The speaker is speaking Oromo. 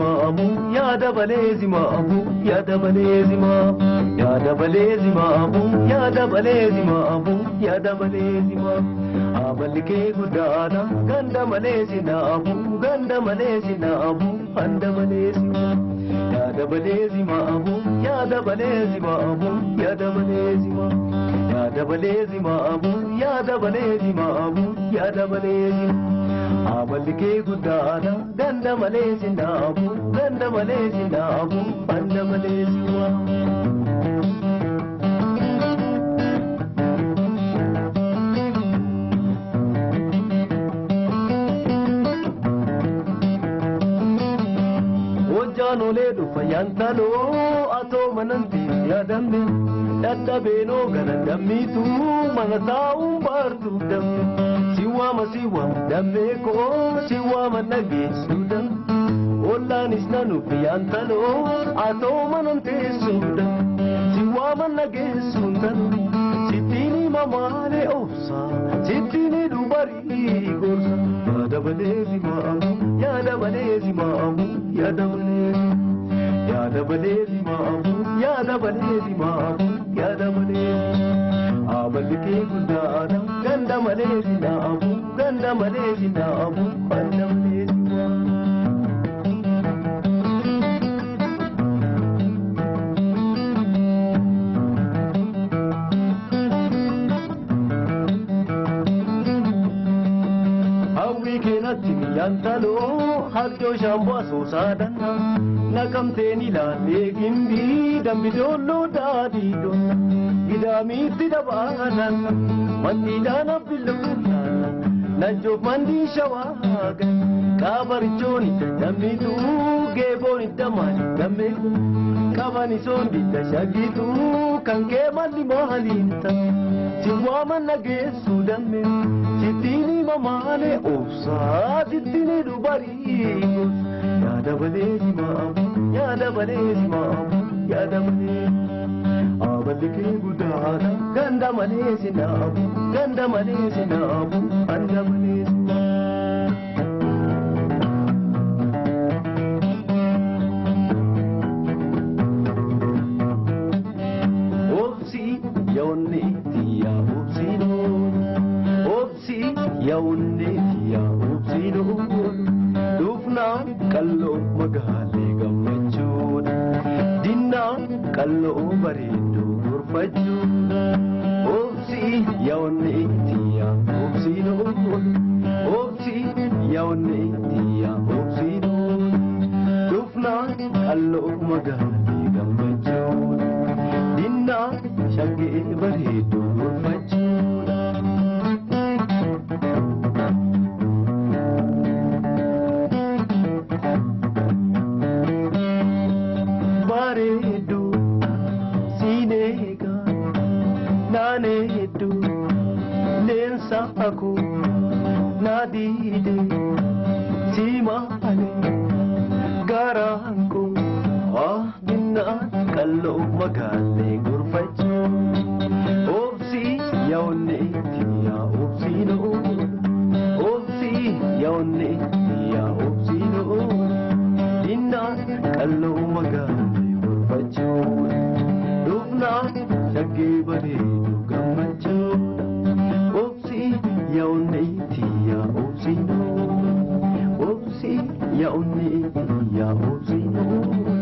zimamu yaada balee zimamu yaada balee zimamu yaada balee zimamu yaada balee zimamu yaada balee zimamu amallikee guddaadha ganda malee zinamu ganda malee zinamu handa malee zimamu yaada balee zimamu yaada balee zimamu yaada balee zimamu yaada balee zimamu yaada balee zimamu yaada balee zimamu amallikee guddaadha ganda malee zinamu ganda malee zinamu handa malee zimamu Janole du fayantalo ato mananti yadambe dadabeno ganandami tu manata umbartu dam siwa damme ko siwa manage sudam ollanis nanu fayantalo ato manante sudam siwa manage sudam sitini mamale ofsa sitini dubari gorsa yadabale zimamu yadabale zimamu yadabale yaada balee zimamu yaada balee zimamu yaada balee amallikee guddaadha ganda malee zinamu ganda malee zinamu handa malee zimamu hawwi keenatti miyyantalo harjoo shamboo asoosaadhanna nakamteeni laalee gimbii dambidoolloo daadhiidhoon gidaamiitti dabaanan manniidhaana billoonaan nanjoof mandii shawaagan qaabarichooni dammituu geeboon iddamaani dammeeku qabanisoon didda shagiituu kan kee malli maaliinta siwaaman nageessuu damme sittiini mamaale obsaa sittiini dubarii yaada balee zimamu yaada balee zimamu yaada balee amallikee guddaadha ganda malee zinamu ganda malee zinamu handa malee zimamu obsi yaunne tiya obsino obsi yaunne tiya obsino dufnaan kalloo magaalee gammachuudha dinnaan kalloo bareedduu gorfachuudha obsi yaa'onne ittiyaa obsiinoo obsi yaa'onne ittiyaa obsiinoo dufnaan kalloo magaalee gammachuudha dinnaan shaggee bareedduu gorfachuudha. Bareedu sinega nanedu lensa aku nadide simale garanko dinna kallo magale gurfacho obsi yaunne tiya obsino obsi yaunne tiya obsino dinna kallo magale dufna shaggee bareedu gammachuudha obsi yaa'onne tiya obsiinoo obsi yaa'onne tiya obsiinoo.